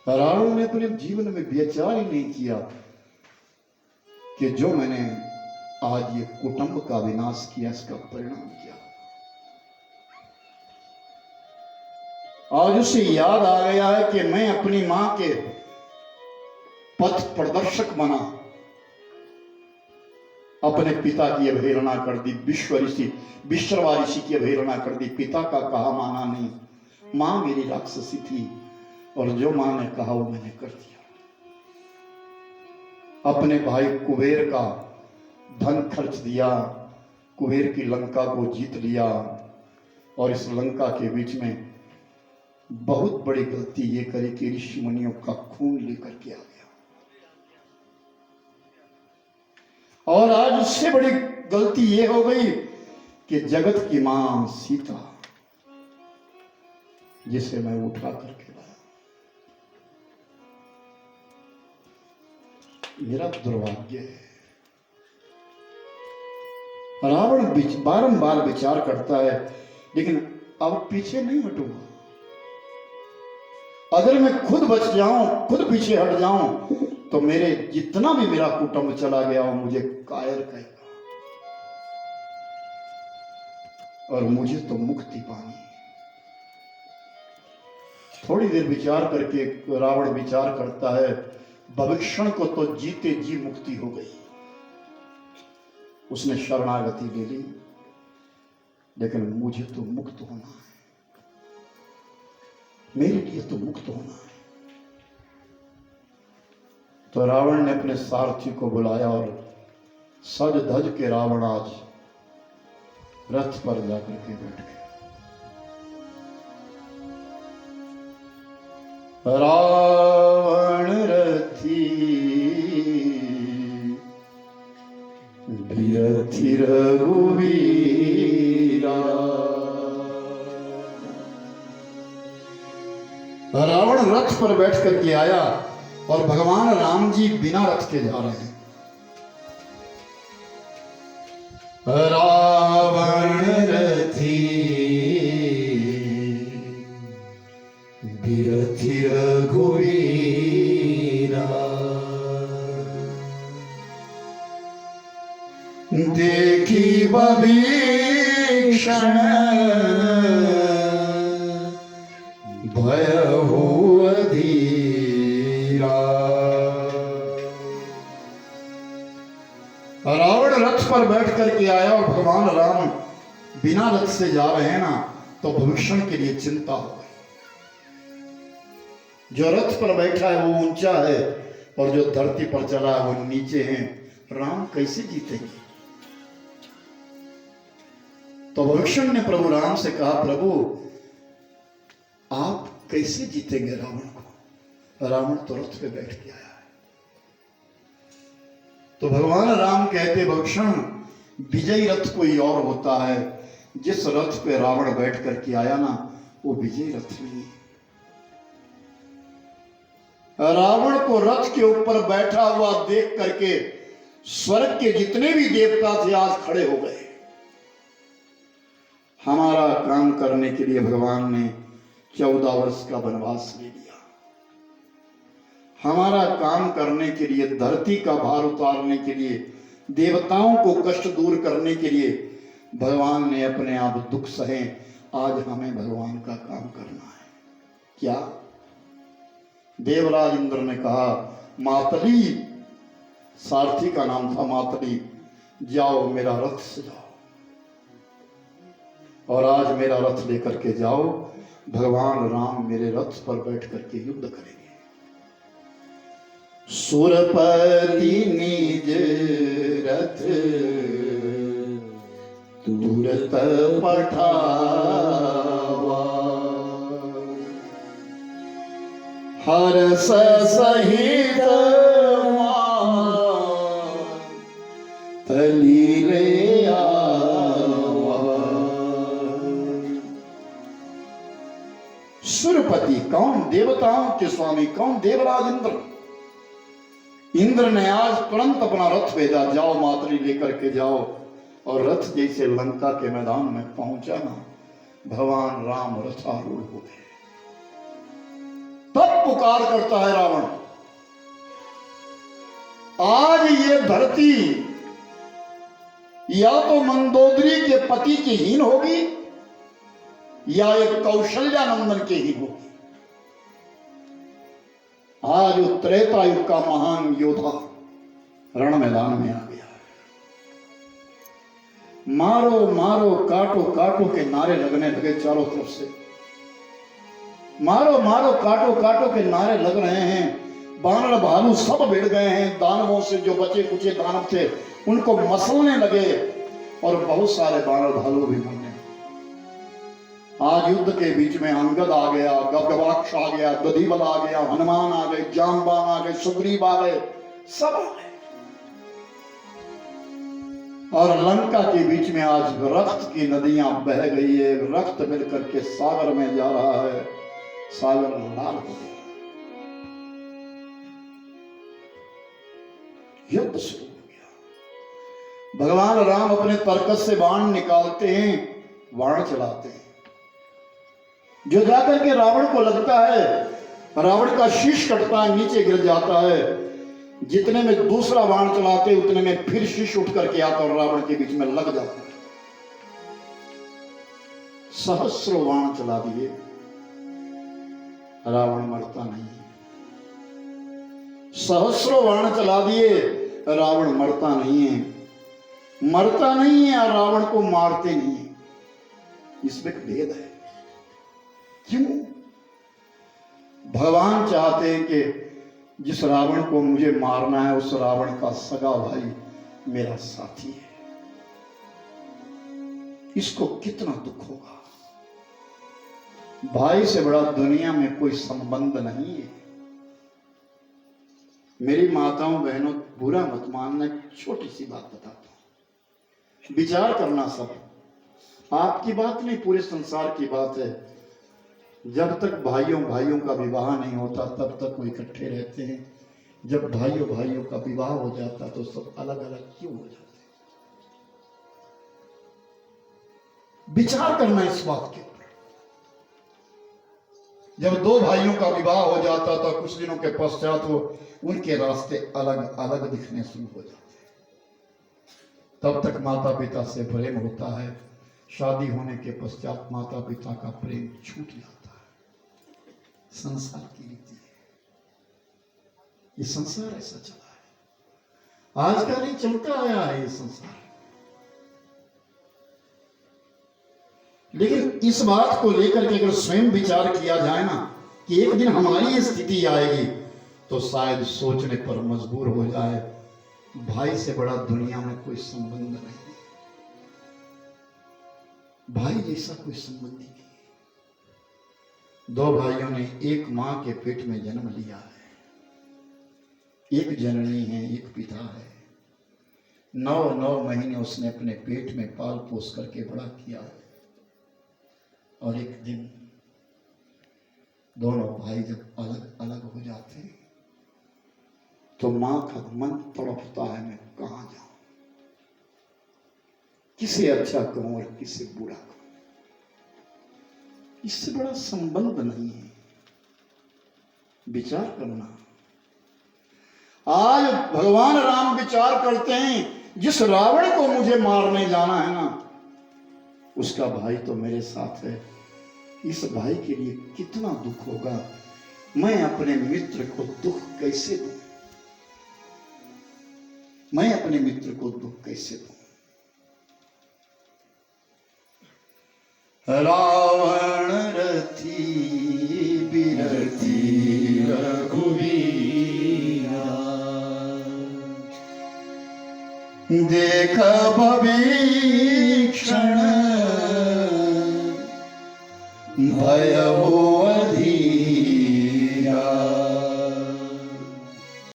रावण ने अपने जीवन में विचार ही नहीं किया कि जो मैंने आज ये कुटुंब का विनाश किया, इसका परिणाम क्या। आज उसे याद आ गया है कि मैं अपनी मां के पथ प्रदर्शक बना, अपने पिता की अवहेलना कर दी, विश्रवा ऋषि की अवहेलना कर दी, पिता का कहा माना नहीं। मां मेरी राक्षसी थी और जो मां ने कहा वो मैंने कर दिया। अपने भाई कुबेर का धन खर्च दिया, कुबेर की लंका को जीत लिया और इस लंका के बीच में बहुत बड़ी गलती ये करी कि ऋषि मुनियों का खून लेकर के आ गया। और आज उससे बड़ी गलती ये हो गई कि जगत की मां सीता, जिसे मैं उठा करके लाया, मेरा दुर्भाग्य है। रावण बारंबार विचार करता है, लेकिन अब पीछे नहीं हटूंगा। अगर मैं खुद बच जाऊं, खुद पीछे हट जाऊं, तो मेरे जितना भी मेरा कुटुंब चला गया वो मुझे कायर कहेगा और मुझे तो मुक्ति पानी। थोड़ी देर विचार करके रावण विचार करता है, भविष्य को तो जीते जी मुक्ति हो गई। उसने शरणागति ले ली, लेकिन मुझे तो मुक्त होना है, मेरे लिए तो मुक्त होना है। तो रावण ने अपने सारथी को बुलाया और सज धज के रावण आज रथ पर जाकर के बैठ गया। रावण रथी बिरथि रघुवीरा। रावण रथ पर बैठ करके आया और भगवान राम जी बिना रथ के जा रहे हैं। रावण रथी बिरथि रघुवीरा। देखी विभीषण भयहु अधीरा। रावण रथ पर बैठ करके आया और भगवान राम बिना रथ से जा रहे हैं ना, तो भविष्य के लिए चिंता हो गई। जो रथ पर बैठा है वो ऊंचा है और जो धरती पर चला है वो नीचे है। राम कैसे जीतेंगे? तो भविष्य ने प्रभु राम से कहा, प्रभु आप कैसे जीतेंगे रावण को? रावण तो रथ पे बैठ के आया है। तो भगवान राम कहते, भक्षण विजयी रथ कोई और होता है, जिस रथ पे रावण बैठ करके आया ना वो विजयी रथ नहीं है। रावण को रथ के ऊपर बैठा हुआ देख करके स्वर्ग के जितने भी देवता थे आज खड़े हो गए। हमारा काम करने के लिए भगवान ने 14 वर्ष का वनवास ले लिया। हमारा काम करने के लिए, धरती का भार उतारने के लिए, देवताओं को कष्ट दूर करने के लिए भगवान ने अपने आप दुख सहे। आज हमें भगवान का काम करना है। क्या? देवराज इंद्र ने कहा, मातली, सारथी का नाम था मातली, जाओ मेरा रथ सजाओ और आज मेरा रथ लेकर के जाओ। भगवान राम मेरे रथ पर बैठ करके युद्ध करेंगे। सुरपति निज रथ तुरत पठावा, हर्ष सहित तली ले आवा। सुरपति कौन? देवताओं के स्वामी कौन? देवराज इंद्र। इंद्र ने आज तुरंत अपना रथ भेजा, जाओ मातरी लेकर के जाओ। और रथ जैसे लंका के मैदान में पहुंचा ना, भगवान राम रथारूढ़ हो गए। तब पुकार करता है रावण। आज ये धरती या तो मंदोदरी के पति की हीन होगी या एक कौशल्यानंदन के हीन होगी। आज वो त्रेता युग का महान योद्धा रण मैदान में आ गया। मारो मारो काटो काटो के नारे लगने लगे चारों तरफ से। मारो मारो काटो काटो के नारे लग रहे हैं। बानर भालू सब भिड़ गए हैं। दानवों से जो बचे कुचे दानव थे उनको मसलने लगे और बहुत सारे बानर भालू भी मरने। आज युद्ध के बीच में अंगद आ गया, गगवाक्ष आ गया, दधिबल आ गया, हनुमान आ गए, जामबान आ गए, सुग्रीव आ गए, सब आ गए। और लंका के बीच में आज रक्त की नदियां बह गई है। रक्त मिलकर के सागर में जा रहा है। सागर लाल हो गया। युद्ध शुरू हो गया। भगवान राम अपने तरकस से बाण निकालते हैं, बाण चलाते हैं। जो जाकर के रावण को लगता है, रावण का शीश कटता है, नीचे गिर जाता है। जितने में दूसरा बाण चलाते उतने में फिर शीश उठ करके आता और रावण के बीच में लग जाता है। सहस्रों बाण चला दिए, रावण मरता नहीं। सहस्रों बाण चला दिए, रावण मरता नहीं है। मरता नहीं है और रावण को मारते नहीं है। इसमें भेद है। क्यों? भगवान चाहते हैं कि जिस रावण को मुझे मारना है उस रावण का सगा भाई मेरा साथी है। इसको कितना दुख होगा। भाई से बड़ा दुनिया में कोई संबंध नहीं है। मेरी माताओं बहनों, बुरा मत मानना, छोटी सी बात बताता हूं। विचार करना सब, आपकी बात नहीं, पूरे संसार की बात है। जब तक भाइयों भाइयों का विवाह नहीं होता तब तक वो इकट्ठे रहते हैं। जब भाइयों भाइयों का विवाह हो जाता तो सब अलग अलग क्यों हो जाते? विचार करना इस बात के ऊपर। जब दो भाइयों का विवाह हो जाता तो कुछ दिनों के पश्चात वो उनके रास्ते अलग अलग दिखने शुरू हो जाते। तब तक माता पिता से प्रेम होता है। शादी होने के पश्चात माता पिता का प्रेम छूट जाता है। संसार की रीति है। ये संसार ऐसा चला है। आज का नहीं, चलता आया है ये संसार। लेकिन इस बात को लेकर के अगर स्वयं विचार किया जाए ना कि एक दिन हमारी स्थिति आएगी तो शायद सोचने पर मजबूर हो जाए, भाई से बड़ा दुनिया में कोई संबंध नहीं। भाई जैसा कोई संबंध नहीं। दो भाइयों ने एक मां के पेट में जन्म लिया है। एक जननी है, एक पिता है। 9 महीने उसने अपने पेट में पाल पोस करके बड़ा किया है। और एक दिन दोनों भाई जब अलग अलग हो जाते हैं तो मां का मन तड़पता है, मैं कहां जाऊं, किसे अच्छा कहूं और किसे बुरा कहूं। इससे बड़ा संबंध नहीं है। विचार करना। आज भगवान राम विचार करते हैं जिस रावण को मुझे मारने जाना है ना, उसका भाई तो मेरे साथ है। इस भाई के लिए कितना दुख होगा। मैं अपने मित्र को दुख कैसे दूं? मैं अपने मित्र को दुख कैसे दूं? रावण रथी बिरथी रघुवीरा, देख भविक्षण भय हो